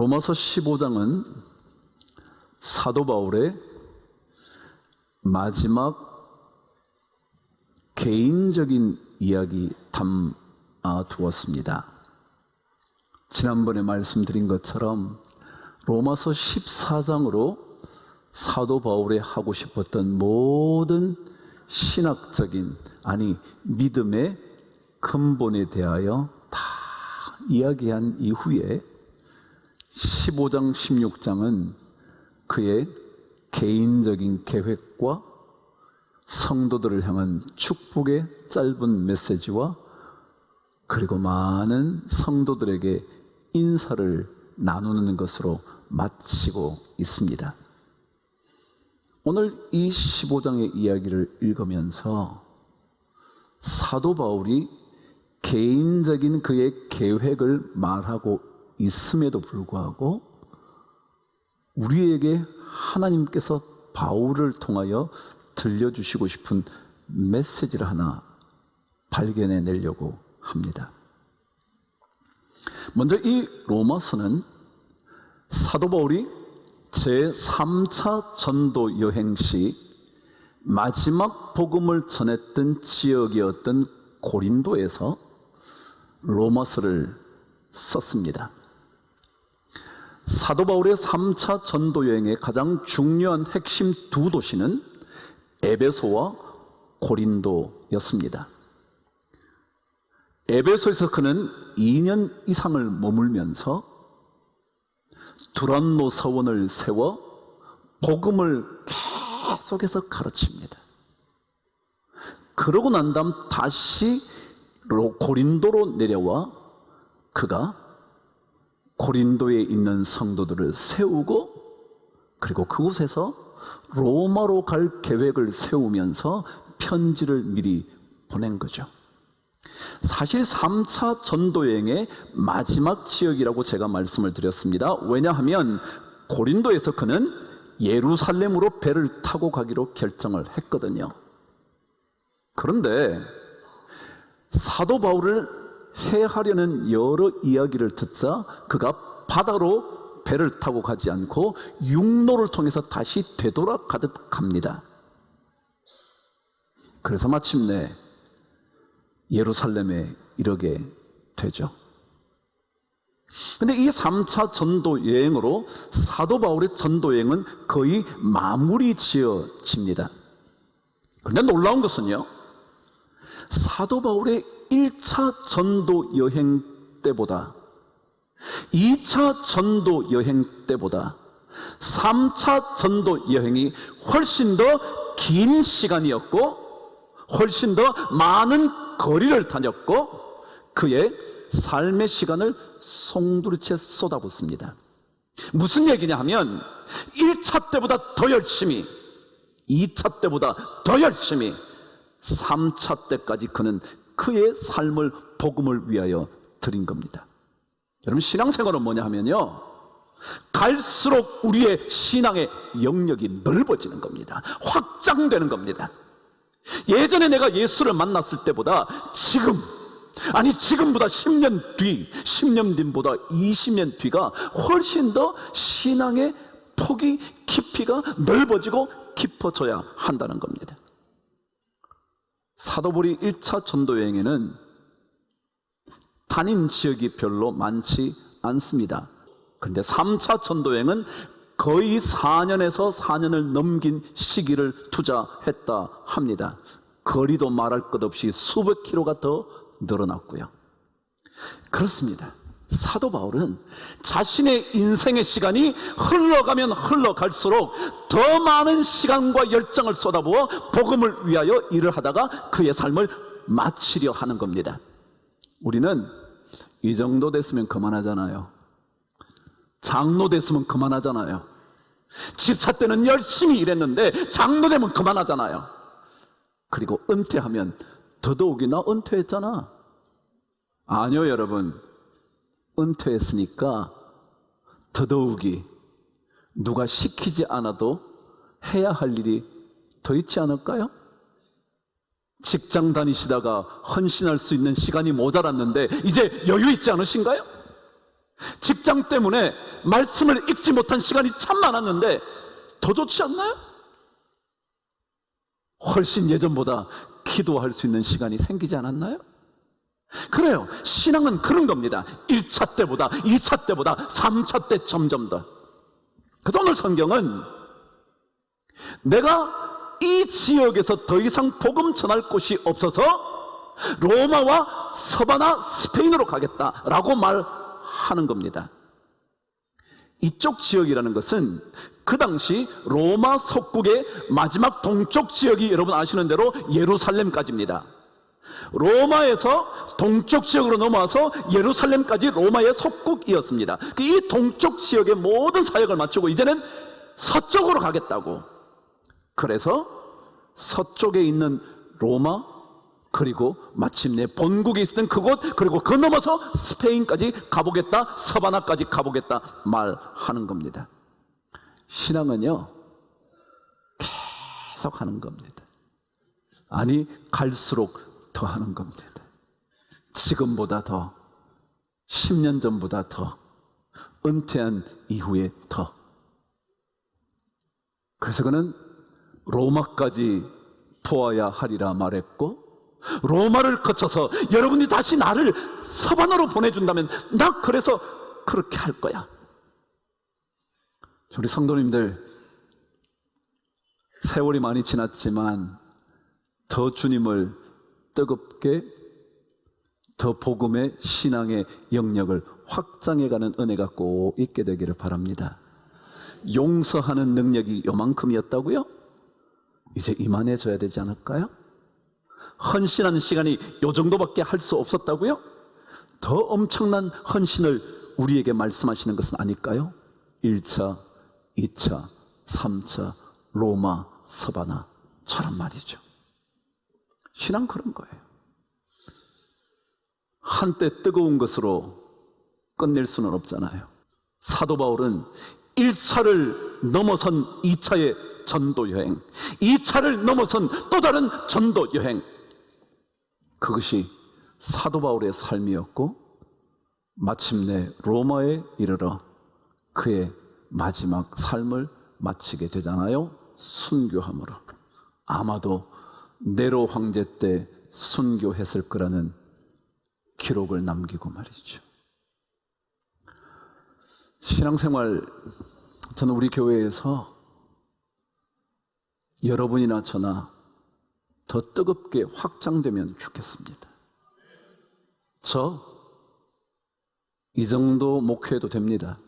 로마서 15장은 사도 바울의 마지막 개인적인 이야기 담아 두었습니다. 지난번에 말씀드린 것처럼 로마서 14장으로 사도 바울이 하고 싶었던 모든 신학적인, 믿음의 근본에 대하여 다 이야기한 이후에 15장, 16장은 그의 개인적인 계획과 성도들을 향한 축복의 짧은 메시지와 그리고 많은 성도들에게 인사를 나누는 것으로 마치고 있습니다. 오늘 이 15장의 이야기를 읽으면서 사도 바울이 개인적인 그의 계획을 말하고 있음에도 불구하고 우리에게 하나님께서 바울을 통하여 들려주시고 싶은 메시지를 하나 발견해내려고 합니다. 먼저 이 로마서는 사도 바울이 제3차 전도 여행 시 마지막 복음을 전했던 지역이었던 고린도에서 로마서를 썼습니다. 사도 바울의 3차 전도 여행의 가장 중요한 핵심 두 도시는 에베소와 고린도였습니다. 에베소에서 그는 2년 이상을 머물면서 두란노 서원을 세워 복음을 계속해서 가르칩니다. 그러고 난 다음 다시 고린도로 내려와 그가 고린도에 있는 성도들을 세우고 그리고 그곳에서 로마로 갈 계획을 세우면서 편지를 미리 보낸 거죠. 사실 3차 전도여행의 마지막 지역이라고 제가 말씀을 드렸습니다. 왜냐하면 고린도에서 그는 예루살렘으로 배를 타고 가기로 결정을 했거든요. 그런데 사도 바울을 해하려는 여러 이야기를 듣자 그가 바다로 배를 타고 가지 않고 육로를 통해서 다시 되돌아가듯 갑니다. 그래서 마침내 예루살렘에 이르게 되죠. 근데 이 3차 전도 여행으로 사도 바울의 전도 여행은 거의 마무리 지어집니다. 그런데 놀라운 것은요, 사도 바울의 1차 전도 여행 때보다 2차 전도 여행 때보다 3차 전도 여행이 훨씬 더 긴 시간이었고 훨씬 더 많은 거리를 다녔고 그의 삶의 시간을 송두리째 쏟아붓습니다. 무슨 얘기냐 하면 1차 때보다 더 열심히, 2차 때보다 더 열심히 3차 때까지 그는 그의 삶을 복음을 위하여 드린 겁니다. 여러분, 신앙생활은 뭐냐 하면요, 갈수록 우리의 신앙의 영역이 넓어지는 겁니다. 확장되는 겁니다. 예전에 내가 예수를 만났을 때보다 지금보다 10년 뒤, 10년 뒤보다 20년 뒤가 훨씬 더 신앙의 폭이, 깊이가 넓어지고 깊어져야 한다는 겁니다. 사도 바울이 1차 전도 여행에는 다닌 지역이 별로 많지 않습니다. 그런데 3차 전도 여행은 거의 4년에서 4년을 넘긴 시기를 투자했다 합니다. 거리도 말할 것 없이 수백 킬로가 더 늘어났고요. 그렇습니다. 사도 바울은 자신의 인생의 시간이 흘러가면 흘러갈수록 더 많은 시간과 열정을 쏟아부어 복음을 위하여 일을 하다가 그의 삶을 마치려 하는 겁니다. 우리는 이 정도 됐으면 그만하잖아요. 장로 됐으면 그만하잖아요. 집사 때는 열심히 일했는데 장로 되면 그만하잖아요. 그리고 은퇴하면 더더욱이 나 은퇴했잖아. 아니요, 여러분. 은퇴했으니까 더더욱이 누가 시키지 않아도 해야 할 일이 더 있지 않을까요? 직장 다니시다가 헌신할 수 있는 시간이 모자랐는데 이제 여유 있지 않으신가요? 직장 때문에 말씀을 읽지 못한 시간이 참 많았는데 더 좋지 않나요? 훨씬 예전보다 기도할 수 있는 시간이 생기지 않았나요? 그래요. 신앙은 그런 겁니다. 1차 때보다 2차 때보다 3차 때 점점 더. 그래서 오늘 성경은 내가 이 지역에서 더 이상 복음 전할 곳이 없어서 로마와 서바나 스페인으로 가겠다라고 말하는 겁니다. 이쪽 지역이라는 것은 그 당시 로마 속국의 마지막 동쪽 지역이 여러분 아시는 대로 예루살렘까지입니다. 로마에서 동쪽 지역으로 넘어와서 예루살렘까지 로마의 속국이었습니다. 이 동쪽 지역의 모든 사역을 마치고 이제는 서쪽으로 가겠다고. 그래서 서쪽에 있는 로마, 그리고 마침내 본국이 있었던 그곳, 그리고 그 넘어서 스페인까지 가보겠다, 서바나까지 가보겠다 말하는 겁니다. 신앙은요 계속 하는 겁니다. 아니 갈수록 더 하는 겁니다. 지금보다 더, 10년 전보다 더, 은퇴한 이후에 더. 그래서 그는 로마까지 보아야 하리라 말했고, 로마를 거쳐서 여러분이 다시 나를 서바나로 보내준다면 나 그래서 그렇게 할 거야. 우리 성도님들, 세월이 많이 지났지만 더 주님을 뜨겁게, 더 복음의 신앙의 영역을 확장해가는 은혜가 꼭 있게 되기를 바랍니다. 용서하는 능력이 요만큼이었다고요? 이제 이만해져야 되지 않을까요? 헌신하는 시간이 요 정도밖에 할 수 없었다고요? 더 엄청난 헌신을 우리에게 말씀하시는 것은 아닐까요? 1차, 2차, 3차, 로마, 서바나처럼 말이죠. 신앙 그런 거예요. 한때 뜨거운 것으로 끝낼 수는 없잖아요. 사도 바울은 1차를 넘어선 2차의 전도 여행, 2차를 넘어선 또 다른 전도 여행, 그것이 사도 바울의 삶이었고 마침내 로마에 이르러 그의 마지막 삶을 마치게 되잖아요. 순교함으로. 아마도 네로 황제 때 순교했을 거라는 기록을 남기고 말이죠. 신앙생활, 저는 우리 교회에서 여러분이나 저나 더 뜨겁게 확장되면 좋겠습니다. 이 정도 목회해도 됩니다.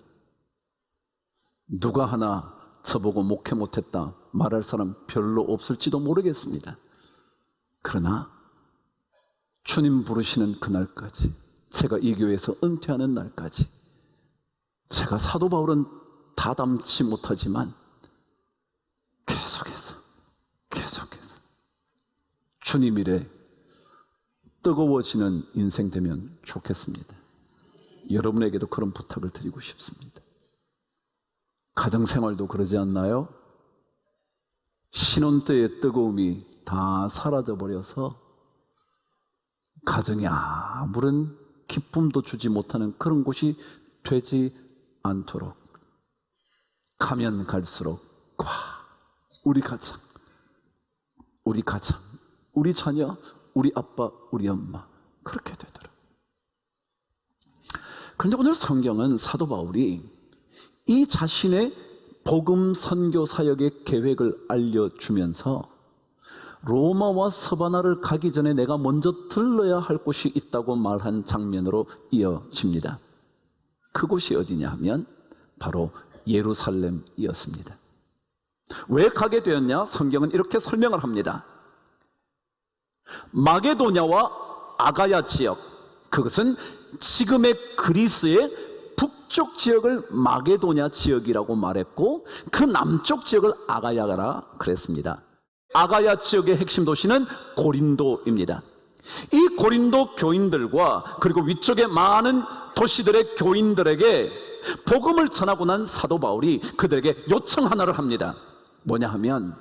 누가 하나 저보고 목회 못했다 말할 사람 별로 없을지도 모르겠습니다. 그러나 주님 부르시는 그날까지, 제가 이 교회에서 은퇴하는 날까지, 제가 사도 바울은 다 담지 못하지만 계속해서 주님 일에 뜨거워지는 인생 되면 좋겠습니다. 여러분에게도 그런 부탁을 드리고 싶습니다. 가정생활도 그러지 않나요? 신혼 때의 뜨거움이 다 사라져버려서 가정에 아무런 기쁨도 주지 못하는 그런 곳이 되지 않도록, 가면 갈수록 우리 가정, 우리 자녀, 우리 아빠, 우리 엄마 그렇게 되더라. 그런데 오늘 성경은 사도 바울이 이 자신의 복음 선교 사역의 계획을 알려주면서 로마와 서바나를 가기 전에 내가 먼저 들러야 할 곳이 있다고 말한 장면으로 이어집니다. 그곳이 어디냐 하면 바로 예루살렘이었습니다. 왜 가게 되었냐? 성경은 이렇게 설명을 합니다. 마게도냐와 아가야 지역, 그것은 지금의 그리스의 북쪽 지역을 마게도냐 지역이라고 말했고 그 남쪽 지역을 아가야라 그랬습니다. 아가야 지역의 핵심 도시는 고린도입니다. 이 고린도 교인들과 그리고 위쪽의 많은 도시들의 교인들에게 복음을 전하고 난 사도 바울이 그들에게 요청 하나를 합니다. 뭐냐 하면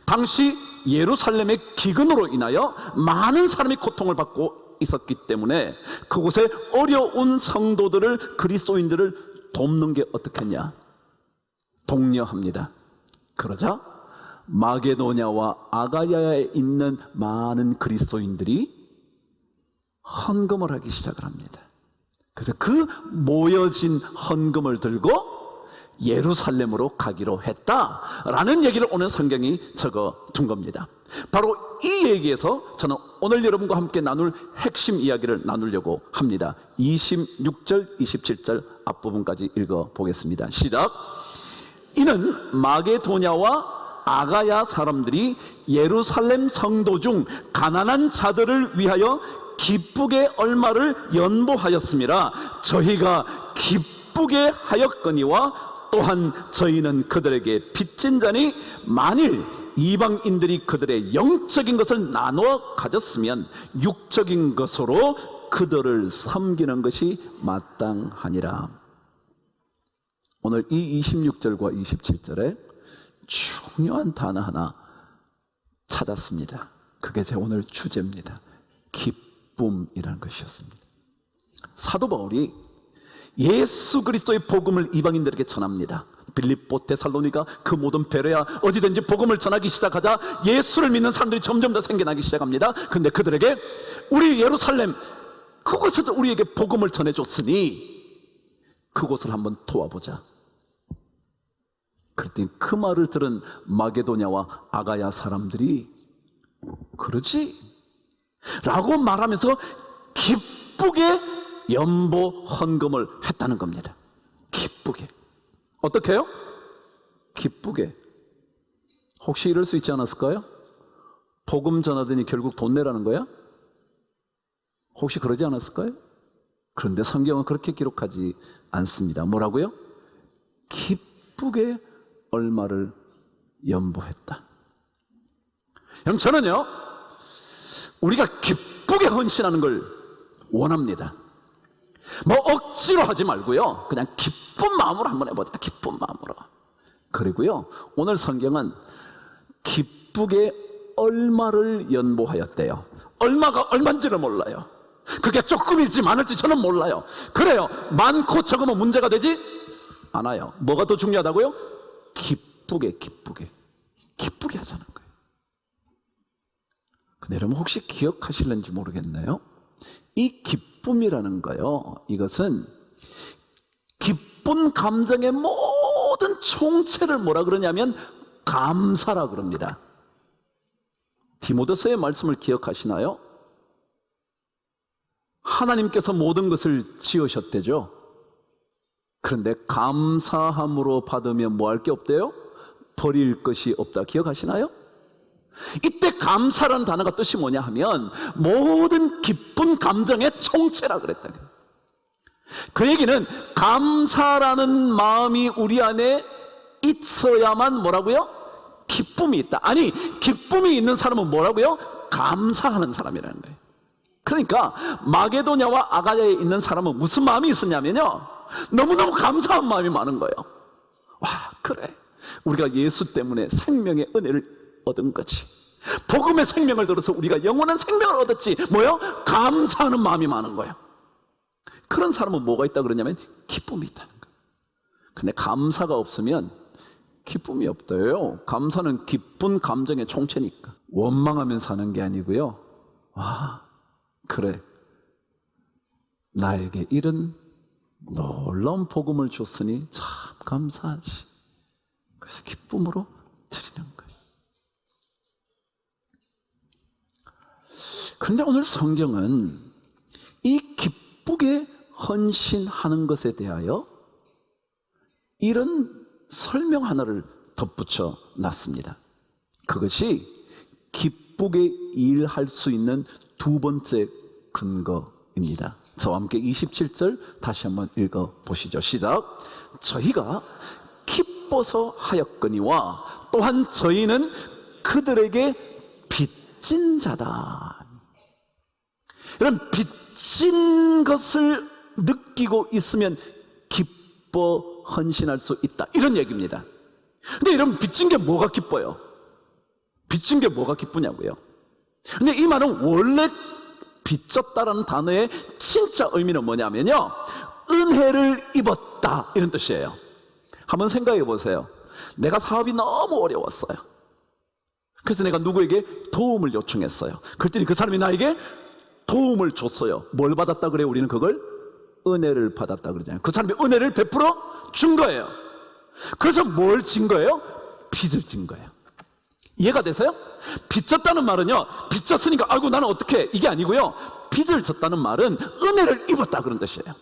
당시 예루살렘의 기근으로 인하여 많은 사람이 고통을 받고 있었기 때문에 그곳에 어려운 성도들을, 그리스도인들을 돕는 게 어떻겠냐? 독려합니다. 그러자 마게도냐와 아가야에 있는 많은 그리스도인들이 헌금을 하기 시작을 합니다. 그래서 그 모여진 헌금을 들고 예루살렘으로 가기로 했다라는 얘기를 오늘 성경이 적어둔 겁니다. 바로 이 얘기에서 저는 오늘 여러분과 함께 나눌 핵심 이야기를 나누려고 합니다. 26절, 27절 앞부분까지 읽어보겠습니다. 시작. 이는 마게도냐와 아가야 사람들이 예루살렘 성도 중 가난한 자들을 위하여 기쁘게 얼마를 연보하였음이라. 저희가 기쁘게 하였거니와 또한 저희는 그들에게 빚진 자니 만일 이방인들이 그들의 영적인 것을 나누어 가졌으면 육적인 것으로 그들을 섬기는 것이 마땅하니라. 오늘 이 26절과 27절에 중요한 단어 하나 찾았습니다. 그게 제 오늘 주제입니다. 기쁨이라는 것이었습니다. 사도 바울이 예수 그리스도의 복음을 이방인들에게 전합니다. 빌립보, 데살로니가, 그 모든 베레아 어디든지 복음을 전하기 시작하자 예수를 믿는 사람들이 점점 더 생겨나기 시작합니다. 근데 그들에게 우리 예루살렘 그곳에서 우리에게 복음을 전해줬으니 그곳을 한번 도와보자. 그랬더니 그 말을 들은 마게도냐와 아가야 사람들이 그러지? 라고 말하면서 기쁘게 연보 헌금을 했다는 겁니다. 기쁘게. 어떻게 해요? 기쁘게. 혹시 이럴 수 있지 않았을까요? 복음 전하더니 결국 돈 내라는 거야? 혹시 그러지 않았을까요? 그런데 성경은 그렇게 기록하지 않습니다. 뭐라고요? 기쁘게 얼마를 연보했다. 그럼 저는요, 우리가 기쁘게 헌신하는 걸 원합니다. 뭐 억지로 하지 말고요, 그냥 기쁜 마음으로 한번 해보자. 기쁜 마음으로. 그리고요, 오늘 성경은 기쁘게 얼마를 연보하였대요. 얼마가 얼마인지를 몰라요. 그게 조금일지 많을지 저는 몰라요. 그래요, 많고 적으면 문제가 되지 않아요. 뭐가 더 중요하다고요? 기쁘게 하자는 거예요. 근데 여러분 혹시 기억하실는지 모르겠네요. 이 기쁨이라는 거요, 이것은 기쁜 감정의 모든 총체를 뭐라 그러냐면 감사라 그럽니다. 디모데서의 말씀을 기억하시나요? 하나님께서 모든 것을 지으셨대죠. 그런데 감사함으로 받으면 뭐 할 게 없대요? 버릴 것이 없다. 기억하시나요? 이때 감사라는 단어가 뜻이 뭐냐 하면 모든 기쁜 감정의 총체라 그랬다. 그 얘기는 감사라는 마음이 우리 안에 있어야만 뭐라고요? 기쁨이 있다. 아니, 기쁨이 있는 사람은 뭐라고요? 감사하는 사람이라는 거예요. 그러니까 마게도냐와 아가야에 있는 사람은 무슨 마음이 있었냐면요, 너무너무 감사한 마음이 많은 거예요. 와, 그래, 우리가 예수 때문에 생명의 은혜를 얻은 거지. 복음의 생명을 들어서 우리가 영원한 생명을 얻었지. 뭐요? 감사하는 마음이 많은 거예요. 그런 사람은 뭐가 있다 그러냐면 기쁨이 있다는 거예요. 근데 감사가 없으면 기쁨이 없대요. 감사는 기쁜 감정의 총체니까. 원망하면 사는 게 아니고요, 와, 그래, 나에게 이런 놀라운 복음을 줬으니 참 감사하지. 그래서 기쁨으로 드리는 거예요. 그런데 오늘 성경은 이 기쁘게 헌신하는 것에 대하여 이런 설명 하나를 덧붙여 놨습니다. 그것이 기쁘게 일할 수 있는 두 번째 근거입니다. 저와 함께 27절 다시 한번 읽어보시죠. 시작. 저희가 기뻐서 하였거니와 또한 저희는 그들에게 빚진 자다. 이런 빚진 것을 느끼고 있으면 기뻐 헌신할 수 있다, 이런 얘기입니다. 근데 이런 빚진 게 뭐가 기뻐요? 빚진 게 뭐가 기쁘냐고요? 근데 이 말은 원래 빚졌다라는 단어의 진짜 의미는 뭐냐면요, 은혜를 입었다, 이런 뜻이에요. 한번 생각해 보세요. 내가 사업이 너무 어려웠어요. 그래서 내가 누구에게 도움을 요청했어요. 그랬더니 그 사람이 나에게 도움을 줬어요. 뭘 받았다 그래요? 우리는 그걸 은혜를 받았다 그러잖아요. 그 사람이 은혜를 베풀어 준 거예요. 그래서 뭘 진 거예요? 빚을 진 거예요. 이해가 되세요? 빚졌다는 말은요, 빚졌으니까 아이고 나는 어떻게, 이게 아니고요, 빚을 졌다는 말은 은혜를 입었다, 그런 뜻이에요.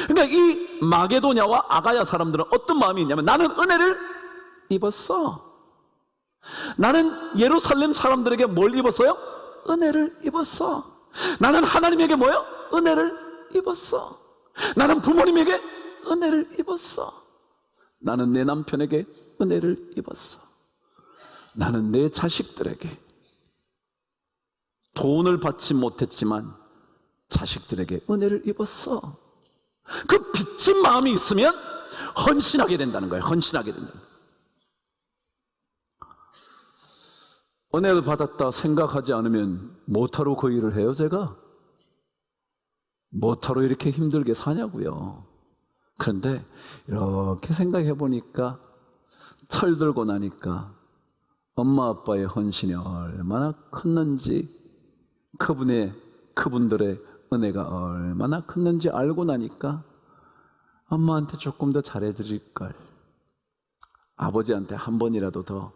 그러니까 이 마게도냐와 아가야 사람들은 어떤 마음이 있냐면, 나는 은혜를 입었어. 나는 예루살렘 사람들에게 뭘 입었어요? 은혜를 입었어. 나는 하나님에게 뭐요? 은혜를 입었어. 나는 부모님에게 은혜를 입었어. 나는 내 남편에게 은혜를 입었어. 나는 내 자식들에게, 돈을 받지 못했지만 자식들에게 은혜를 입었어. 그 빚진 마음이 있으면 헌신하게 된다는 거예요. 헌신하게 된다는 거예요. 은혜를 받았다 생각하지 않으면 못하러 그 일을 해요, 제가? 못하러 이렇게 힘들게 사냐고요. 그런데 이렇게 생각해 보니까, 철들고 나니까 엄마 아빠의 헌신이 얼마나 컸는지, 그분들의 은혜가 얼마나 컸는지 알고 나니까 엄마한테 조금 더 잘해드릴 걸, 아버지한테 한 번이라도 더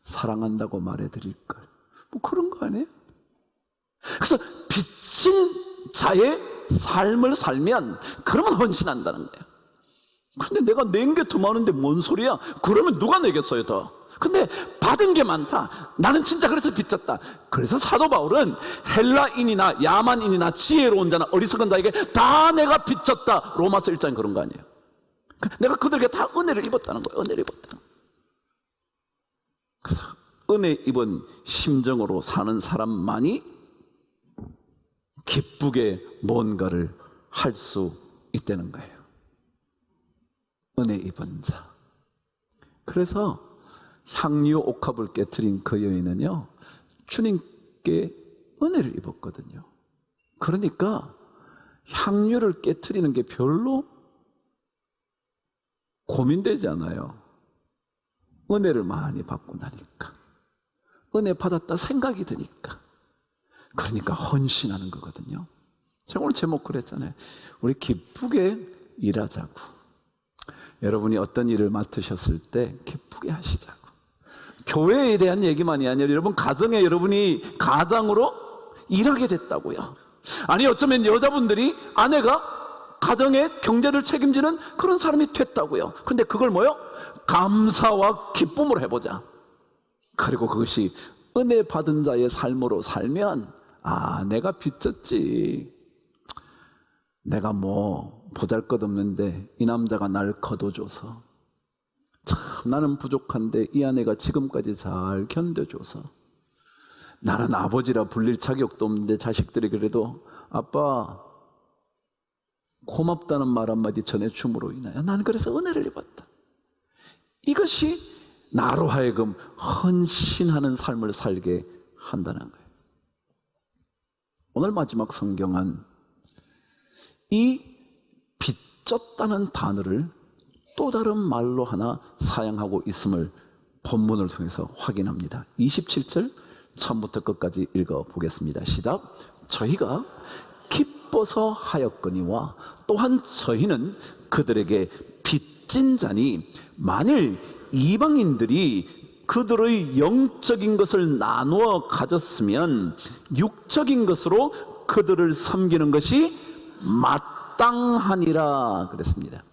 사랑한다고 말해드릴 걸, 뭐 그런 거 아니에요? 그래서 빚진 자의 삶을 살면 그러면 헌신한다는 거예요. 근데 내가 낸 게 더 많은데 뭔 소리야? 그러면 누가 내겠어요 더? 근데 받은 게 많다. 나는 진짜 그래서 빚졌다. 그래서 사도 바울은 헬라인이나 야만인이나 지혜로운 자나 어리석은 자에게 다 내가 빚졌다, 로마서 1장 그런 거 아니에요. 내가 그들에게 다 은혜를 입었다는 거예요. 은혜를 입었다. 그래서 은혜 입은 심정으로 사는 사람만이 기쁘게 뭔가를 할 수 있다는 거예요. 은혜 입은 자. 그래서 향유 옥합을 깨트린 그 여인은요, 주님께 은혜를 입었거든요. 그러니까 향유를 깨트리는 게 별로 고민되지 않아요. 은혜를 많이 받고 나니까, 은혜 받았다 생각이 드니까. 그러니까 헌신하는 거거든요. 제가 오늘 제목 그랬잖아요. 우리 기쁘게 일하자고. 여러분이 어떤 일을 맡으셨을 때 기쁘게 하시자고. 교회에 대한 얘기만이 아니라 여러분 가정에, 여러분이 가장으로 일하게 됐다고요. 아니 어쩌면 여자분들이, 아내가 가정의 경제를 책임지는 그런 사람이 됐다고요. 그런데 그걸 뭐요? 감사와 기쁨으로 해보자. 그리고 그것이 은혜 받은 자의 삶으로 살면, 아, 내가 빚졌지. 내가 뭐 보잘것없는데 이 남자가 날 거둬줘서, 참 나는 부족한데 이 아내가 지금까지 잘 견뎌줘서, 나는 아버지라 불릴 자격도 없는데 자식들이 그래도 아빠 고맙다는 말 한마디 전해줌으로 인하여 나는 그래서 은혜를 입었다. 이것이 나로 하여금 헌신하는 삶을 살게 한다는 거예요. 오늘 마지막 성경은 이 빚졌다는 단어를 또 다른 말로 하나 사용하고 있음을 본문을 통해서 확인합니다. 27절 처음부터 끝까지 읽어보겠습니다. 시작. 저희가 기뻐서 하였거니와 또한 저희는 그들에게 빚진 자니, 만일 이방인들이 그들의 영적인 것을 나누어 가졌으면 육적인 것으로 그들을 섬기는 것이 마땅하니라 그랬습니다.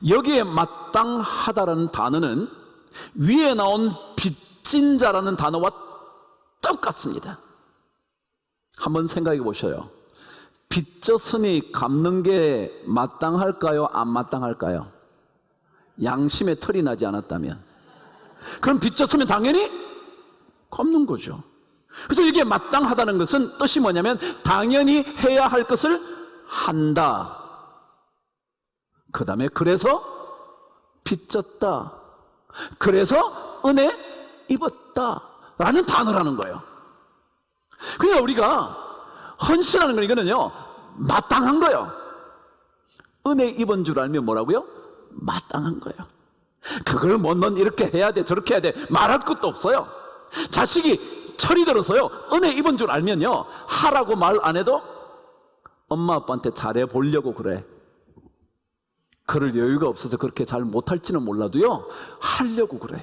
여기에 마땅하다라는 단어는 위에 나온 빚진 자라는 단어와 똑같습니다. 한번 생각해 보셔요. 빚졌으니 갚는 게 마땅할까요? 안 마땅할까요? 양심에 털이 나지 않았다면. 그럼 빚졌으면 당연히 갚는 거죠. 그래서 이게 마땅하다는 것은 뜻이 뭐냐면, 당연히 해야 할 것을 한다. 그 다음에 그래서 빚졌다, 그래서 은혜 입었다 라는 단어라는 거예요. 그러니까 우리가 헌신하는 건 이거는요, 마땅한 거예요. 은혜 입은 줄 알면 뭐라고요? 마땅한 거예요. 그걸 뭐 넌 이렇게 해야 돼, 저렇게 해야 돼 말할 것도 없어요. 자식이 철이 들어서요, 은혜 입은 줄 알면요, 하라고 말 안 해도 엄마 아빠한테 잘해 보려고 그래. 그럴 여유가 없어서 그렇게 잘 못할지는 몰라도요, 하려고 그래.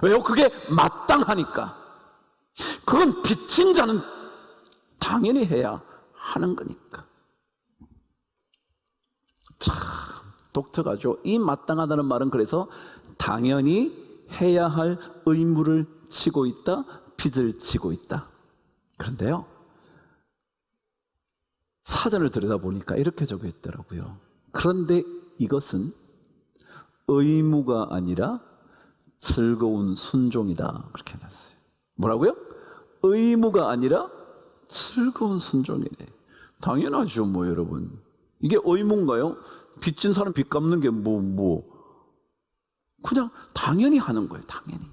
왜요? 그게 마땅하니까. 그건 빚진 자는 당연히 해야 하는 거니까. 참 독특하죠. 이 마땅하다는 말은 그래서 당연히 해야 할 의무를 지고 있다, 빚을 지고 있다. 그런데요, 사전을 들여다보니까 이렇게 적혀 있더라고요. 그런데 이것은 의무가 아니라 즐거운 순종이다, 그렇게 해놨어요. 뭐라고요? 의무가 아니라 즐거운 순종이네. 당연하죠, 뭐 여러분. 이게 의무인가요? 빚진 사람 빚 갚는 게 그냥 당연히 하는 거예요, 당연히.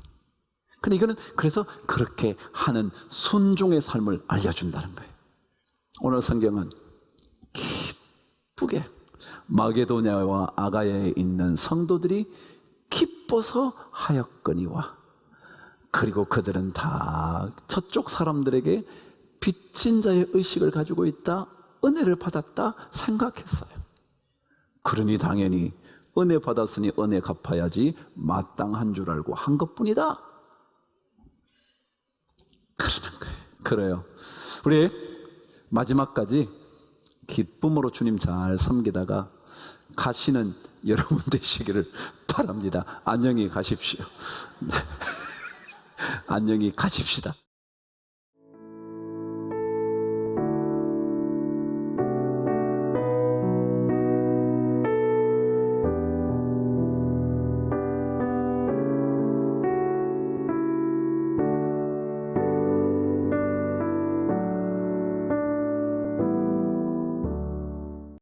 근데 이거는 그래서 그렇게 하는 순종의 삶을 알려준다는 거예요. 오늘 성경은 기쁘게 마게도냐와 아가야에 있는 성도들이 기뻐서 하였거니와, 그리고 그들은 다 저쪽 사람들에게 빚진 자의 의식을 가지고 있다, 은혜를 받았다 생각했어요. 그러니 당연히 은혜 받았으니 은혜 갚아야지 마땅한 줄 알고 한 것뿐이다, 그러는 거예요. 그래요. 우리 마지막까지 기쁨으로 주님 잘 섬기다가 가시는 여러분 되시기를 바랍니다. 안녕히 가십시오. 안녕히 가십시다.